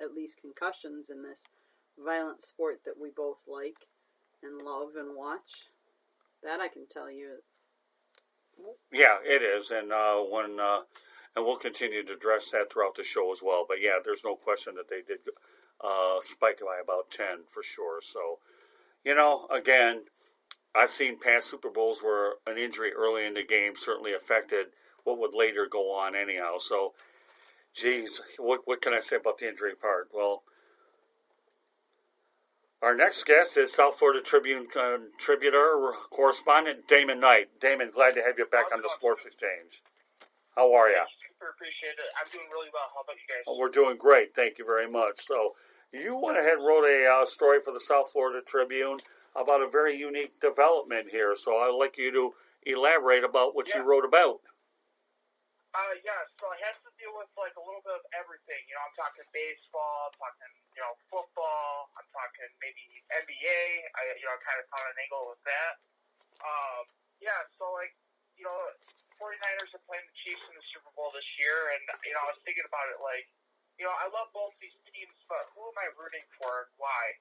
at least concussions in this violent sport that we both like and love and watch. That I can tell you. Yeah, it is, and and we'll continue to address that throughout the show as well. But yeah, there's no question that they did spike by about 10 for sure. So, again, I've seen past Super Bowls where an injury early in the game certainly affected what would later go on anyhow. So, geez, what can I say about the injury part? Well, our next guest is South Florida Tribune contributor, correspondent Damon Knight. Damon, glad to have you back on the Sports Exchange. How are you? Super appreciate it. I'm doing really well. How about you guys? Well, we're doing great. Thank you very much. So, you went ahead and wrote a story for the South Florida Tribune about a very unique development here. So I'd like you to elaborate about what you wrote about. So it has to deal with like a little bit of everything. I'm talking baseball, I'm talking, football, I'm talking maybe NBA. I kind of found an angle with that. So 49ers are playing the Chiefs in the Super Bowl this year, and, I was thinking about it like, I love both these teams, but who am I rooting for and why?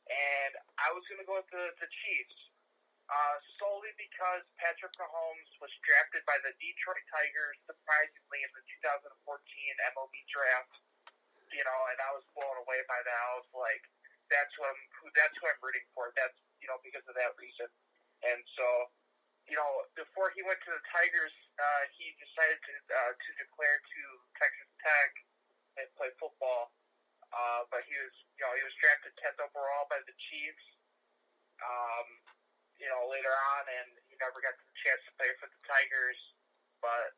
And I was going to go with the Chiefs, solely because Patrick Mahomes was drafted by the Detroit Tigers, surprisingly, in the 2014 MLB draft, and I was blown away by that. I was like, that's who I'm rooting for. That's, because of that reason. And so, before he went to the Tigers, he decided to declare to Texas Tech and play football. But he was drafted 10th overall by the Chiefs, later on, and he never got the chance to play for the Tigers. But,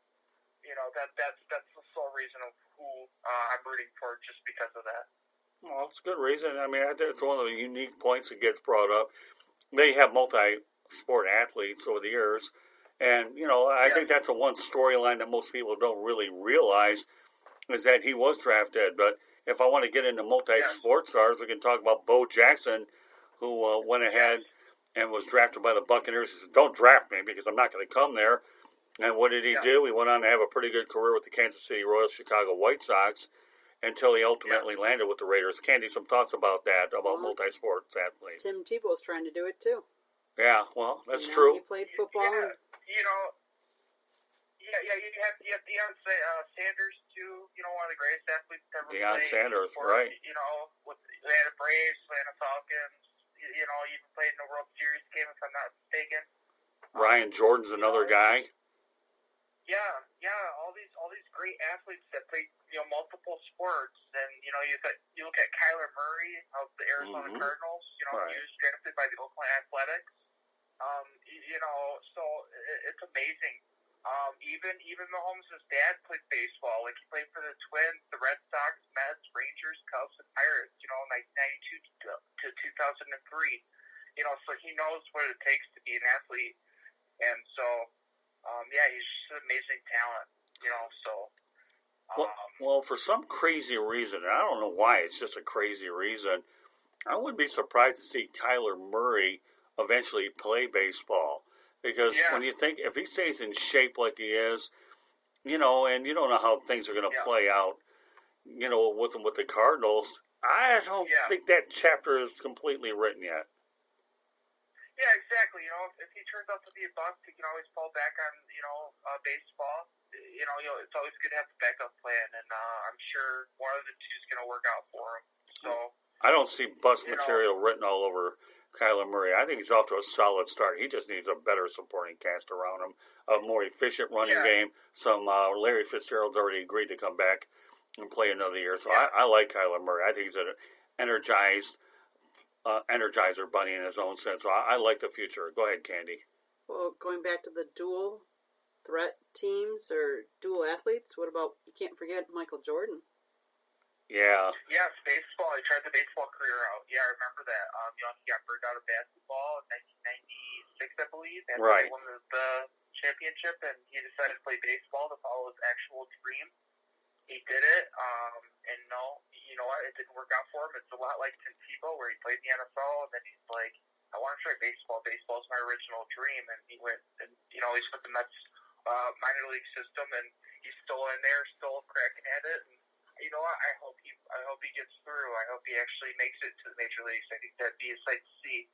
that's the sole reason of who I'm rooting for, just because of that. Well, it's a good reason. I mean, I think it's one of the unique points that gets brought up. They have multi-sport athletes over the years, and, I think that's the one storyline that most people don't really realize is that he was drafted. But if I want to get into multi-sport stars, we can talk about Bo Jackson, who went ahead and was drafted by the Buccaneers. He said, don't draft me because I'm not going to come there. And what did he do? He went on to have a pretty good career with the Kansas City Royals, Chicago White Sox, until he ultimately landed with the Raiders. Candy, some thoughts about that, about multi-sports athletes? Tim Tebow's trying to do it too. Yeah, well, that's true. He played football. You have Deion Sanders too. One of the greatest athletes ever played. Deion Sanders, right? With Atlanta Braves, Atlanta Falcons. Even played in the World Series game, if I'm not mistaken. Ryan Jordan's another guy. All these great athletes that play multiple sports, and you look at Kyler Murray of the Arizona Cardinals. He was drafted by the Oakland Athletics. So it's amazing. Even Mahomes' dad played baseball. Like, he played for the Twins, the Red Sox, Mets, Rangers, Cubs, and Pirates. 1992 to 2003. So he knows what it takes to be an athlete, and so he's just an amazing talent. Well, for some crazy reason, and I don't know why, it's just a crazy reason, I wouldn't be surprised to see Kyler Murray eventually play baseball. Because when you think, if he stays in shape like he is, and you don't know how things are going to play out, with him with the Cardinals, I don't think that chapter is completely written yet. Yeah, exactly. If he turns out to be a bust, he can always fall back on, baseball. It's always good to have a backup plan, and I'm sure one of the two is going to work out for him. So I don't see bust material written all over Kyler Murray. I think he's off to a solid start. He just needs a better supporting cast around him, a more efficient running game. Some Larry Fitzgerald's already agreed to come back and play another year. So I like Kyler Murray. I think he's an energizer bunny in his own sense. So I like the future. Go ahead, Candy. Well, going back to the dual threat teams or dual athletes, what about, you can't forget Michael Jordan. Yeah. Yeah, baseball. He tried the baseball career out. Yeah, I remember that. He got burned out of basketball in 1996, I believe. And he won the championship, and he decided to play baseball to follow his actual dream. He did it, and you know what? It didn't work out for him. It's a lot like Tim Tebow, where he played in the NFL, and then he's like, I want to try baseball. Baseball's my original dream. And he went, and he's with the Mets minor league system, and he's still in there, still cracking at it. And you know what? I hope he gets through. I hope he actually makes it to the major leagues. I think that'd be a sight to see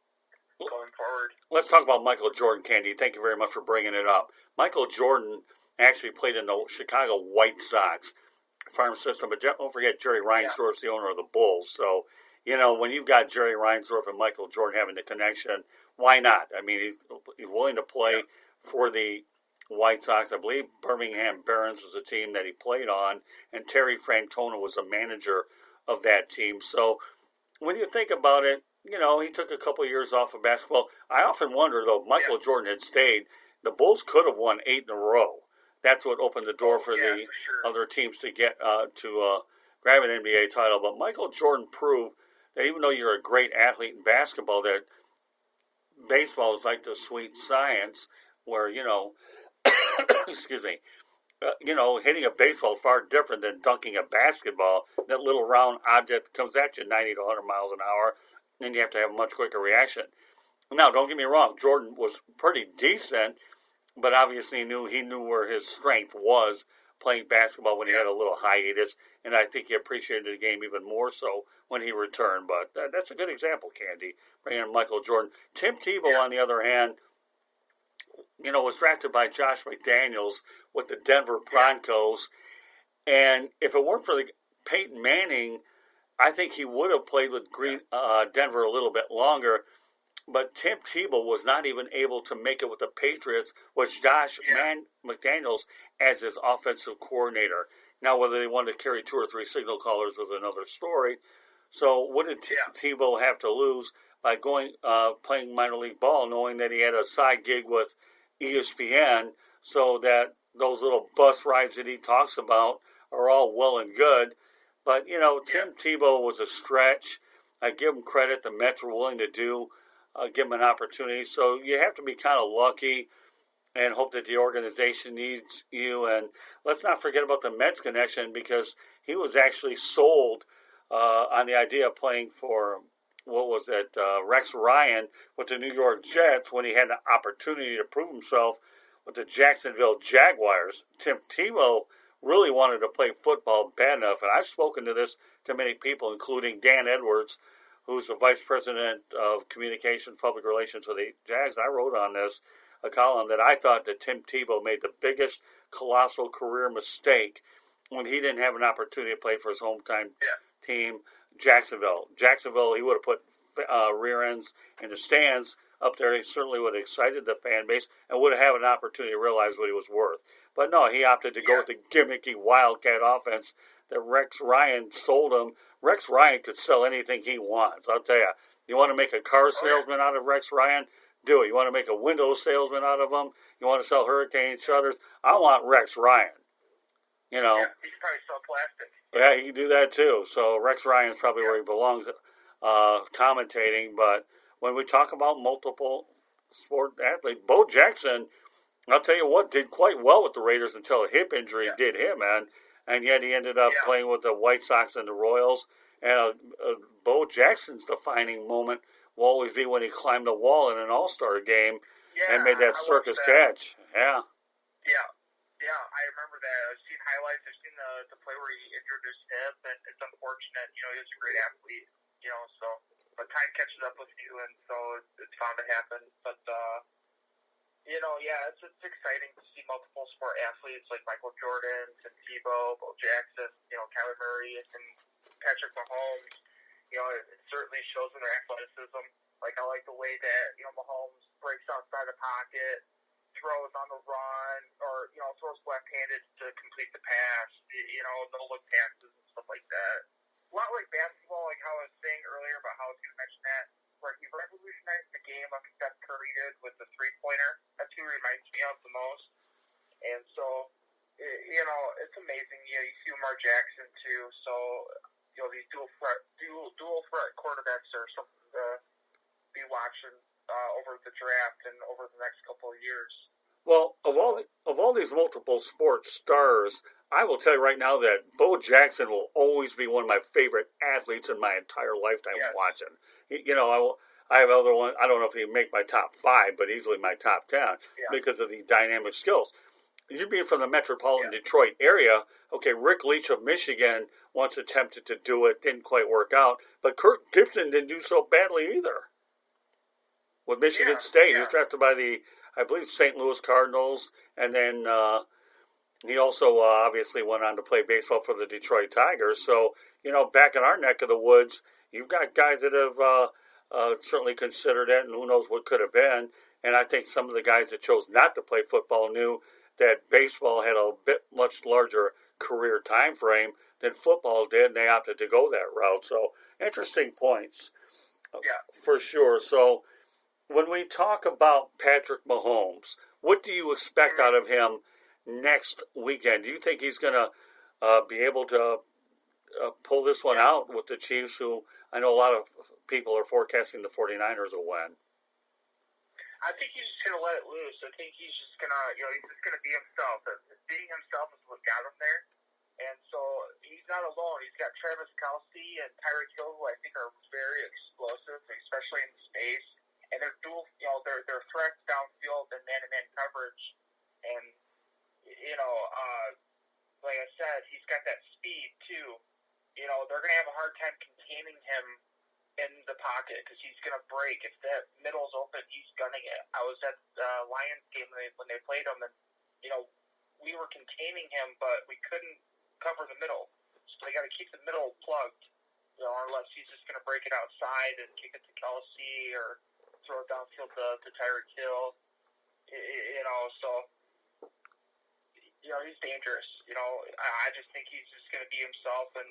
going forward. Let's talk about Michael Jordan, Candy. Thank you very much for bringing it up. Michael Jordan actually played in the Chicago White Sox farm system, but don't forget Jerry Reinsdorf's the owner of the Bulls. So, you know, when you've got Jerry Reinsdorf and Michael Jordan having the connection, why not? I mean, he's willing to play for the White Sox. I believe Birmingham Barons was the team that he played on, and Terry Francona was the manager of that team. So when you think about it, you know, he took a couple of years off of basketball. I often wonder, though, if Michael Jordan had stayed, the Bulls could have won 8 in a row. That's what opened the door for the other teams to get to grab an NBA title. But Michael Jordan proved that even though you're a great athlete in basketball, that baseball is like the sweet science where, you know, excuse me, you know, hitting a baseball is far different than dunking a basketball. That little round object comes at you 90 to 100 miles an hour, and you have to have a much quicker reaction. Now, don't get me wrong, Jordan was pretty decent, but obviously he knew where his strength was playing basketball when he had a little hiatus, and I think he appreciated the game even more so when he returned. But that's a good example, Candy, bringing in Michael Jordan. Tim Tebow, on the other hand, you know, was drafted by Josh McDaniels with the Denver Broncos, and if it weren't for the Peyton Manning, I think he would have played with Denver a little bit longer. But Tim Tebow was not even able to make it with the Patriots with Josh McDaniels as his offensive coordinator. Now, whether they wanted to carry 2 or 3 signal callers was another story. So what did Tebow have to lose by going playing minor league ball, knowing that he had a side gig with ESPN, so that those little bus rides that he talks about are all well and good. But, you know, Tim Tebow was a stretch. I give him credit. The Mets were willing to give him an opportunity. So you have to be kind of lucky and hope that the organization needs you. And let's not forget about the Mets connection, because he was actually sold on the idea of playing for, Rex Ryan with the New York Jets when he had an opportunity to prove himself with the Jacksonville Jaguars. Tim Tebow really wanted to play football bad enough, and I've spoken to many people, including Dan Edwards, who's the Vice President of Communications, Public Relations for the Jags. I wrote on this a column that I thought that Tim Tebow made the biggest colossal career mistake when he didn't have an opportunity to play for his hometown team, Jacksonville. Jacksonville, he would have put rear ends in the stands up there. He certainly would have excited the fan base and would have had an opportunity to realize what he was worth. But no, he opted to go with the gimmicky Wildcat offense that Rex Ryan sold him. Rex Ryan could sell anything he wants. I'll tell you. You want to make a car salesman out of Rex Ryan? Do it. You want to make a window salesman out of him? You want to sell hurricane shutters? I want Rex Ryan. You know. Yeah, he can probably sell plastic. Yeah, he can do that too. So Rex Ryan's probably where he belongs, commentating. But when we talk about multiple sport athletes, Bo Jackson, I'll tell you what, did quite well with the Raiders until a hip injury did him, man. And yet he ended up playing with the White Sox and the Royals. And Bo Jackson's defining moment will always be when he climbed the wall in an All-Star game and made that circus catch. Yeah. Yeah, I remember that. I've seen highlights. I've seen the play where he injured his hip, and it's unfortunate. You know, he was a great athlete, you know, so, but time catches up with you, and so it's bound to happen. But, you know, it's exciting to see multiple sport athletes like Michael Jordan, Tim Tebow, Bo Jackson, you know, Kyler Murray, and Patrick Mahomes. You know, it certainly shows in their athleticism. Like, I like the way that, you know, Mahomes breaks outside the pocket, throws on the run, or, you know, throws left-handed to complete the pass, you know, no-look passes and stuff like that. A lot like basketball, like how I was saying earlier about how I was going to mention that, where he revolutionized the game like Steph Curry did with the three-pointer. That's who he reminds me of the most. And so, you know, it's amazing. You know, you see Lamar Jackson, too, so, you know, these dual threat quarterbacks are something to be watching over the draft and over the next couple of years. Well, of all these multiple sports stars, I will tell you right now that Bo Jackson will always be one of my favorite athletes in my entire lifetime watching. You know, I have other one. I don't know if he'd make my top 5, but easily my top 10 because of the dynamic skills. You being from the metropolitan Detroit area, okay, Rick Leach of Michigan once attempted to do it, didn't quite work out. But Kirk Gibson didn't do so badly either. With Michigan State, he was drafted by I believe, St. Louis Cardinals, and then he also obviously went on to play baseball for the Detroit Tigers. So, back in our neck of the woods, you've got guys that have certainly considered it, and who knows what could have been. And I think some of the guys that chose not to play football knew that baseball had a much larger career time frame than football did, and they opted to go that route. So, interesting points, for sure. So, when we talk about Patrick Mahomes, what do you expect out of him next weekend? Do you think he's going to be able to pull this one out with the Chiefs, who I know a lot of people are forecasting the 49ers will win? I think he's just going to let it loose. I think he's just going to, he's just going to be himself. Being himself is what got him there. And so he's not alone. He's got Travis Kelce and Tyreek Hill, who I think are very explosive, especially in space. And they're dual, they're threats downfield and man-to-man coverage. And, like I said, he's got that speed, too. They're going to have a hard time containing him in the pocket because he's going to break. If that middle's open, he's gunning it. I was at the Lions game when they played him, and, we were containing him, but we couldn't cover the middle. So they got to keep the middle plugged, unless he's just going to break it outside and kick it to Kelce or throw it downfield to Tyreek Hill. So he's dangerous. I just think he's just going to be himself, and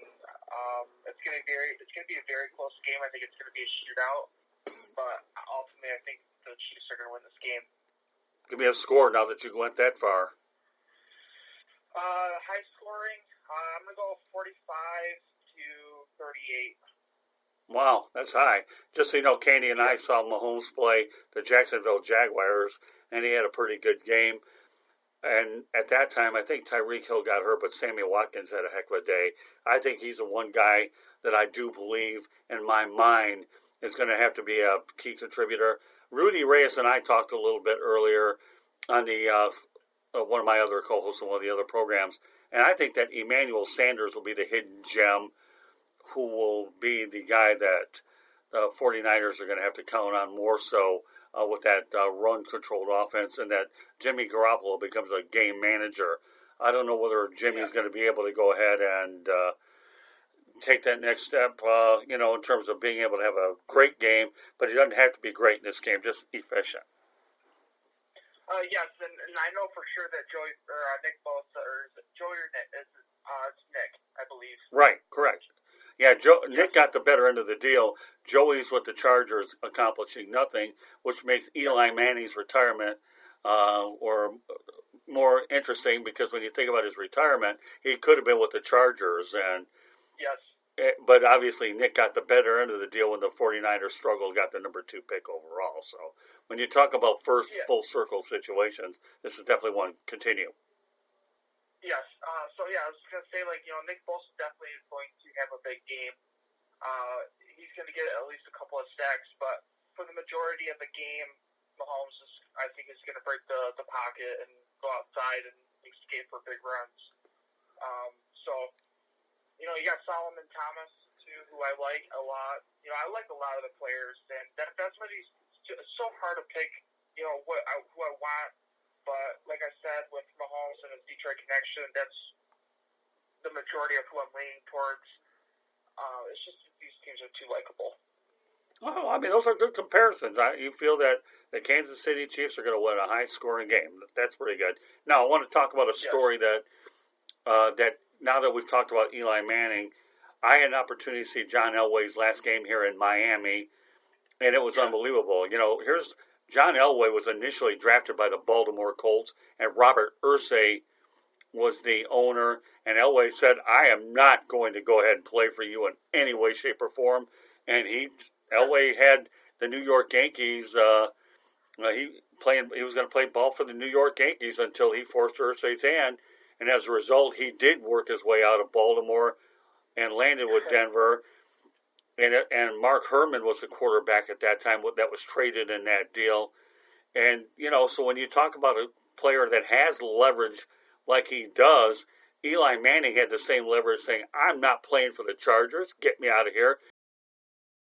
it's going to be a very close game. I think it's going to be a shootout, but ultimately, I think the Chiefs are going to win this game. Give me a score now that you went that far. High scoring. I'm going to go 45-38. Wow, that's high. Just so you know, Candy and I saw Mahomes play the Jacksonville Jaguars, and he had a pretty good game. And at that time, I think Tyreek Hill got hurt, but Sammy Watkins had a heck of a day. I think he's the one guy that I do believe, in my mind, is going to have to be a key contributor. Rudy Reyes and I talked a little bit earlier on the one of my other co-hosts on one of the other programs, and I think that Emmanuel Sanders will be the hidden gem who will be the guy that the 49ers are going to have to count on more so with that run-controlled offense, and that Jimmy Garoppolo becomes a game manager. I don't know whether Jimmy's going to be able to go ahead and take that next step, in terms of being able to have a great game, but he doesn't have to be great in this game, just efficient. Yes, and I know for sure that Nick Bosa, or is it Joey or Nick? It's Nick, I believe. Right, correct. Yeah, Nick got the better end of the deal. Joey's with the Chargers accomplishing nothing, which makes Eli Manning's retirement or more interesting, because when you think about his retirement, he could have been with the Chargers. But obviously Nick got the better end of the deal when the 49ers struggled, got the number 2 pick overall. So when you talk about first full circle situations, this is definitely one. Continue. Yes. I was going to say, Nick Bosa definitely is going to have a big game. He's going to get at least a couple of sacks, but for the majority of the game, Mahomes I think is going to break the pocket and go outside and escape for big runs. You got Solomon Thomas too, who I like a lot. I like a lot of the players, and that's what it's so hard to pick. Who I want. But like I said, with Mahomes and his Detroit connection, that's the majority of who I'm leaning towards. It's just that these teams are too likable. Well, I mean, those are good comparisons. You feel that the Kansas City Chiefs are going to win a high-scoring game. That's pretty good. Now, I want to talk about a story that now that we've talked about Eli Manning, I had an opportunity to see John Elway's last game here in Miami, and it was unbelievable. Here's John Elway was initially drafted by the Baltimore Colts, and Robert Irsay was the owner. And Elway said, "I am not going to go ahead and play for you in any way, shape, or form." And Elway had the New York Yankees. He was going to play ball for the New York Yankees until he forced Irsay's hand, and as a result, he did work his way out of Baltimore and landed with Denver. And Mark Herman was the quarterback at that time that was traded in that deal. And, so when you talk about a player that has leverage like he does, Eli Manning had the same leverage saying, I'm not playing for the Chargers. Get me out of here.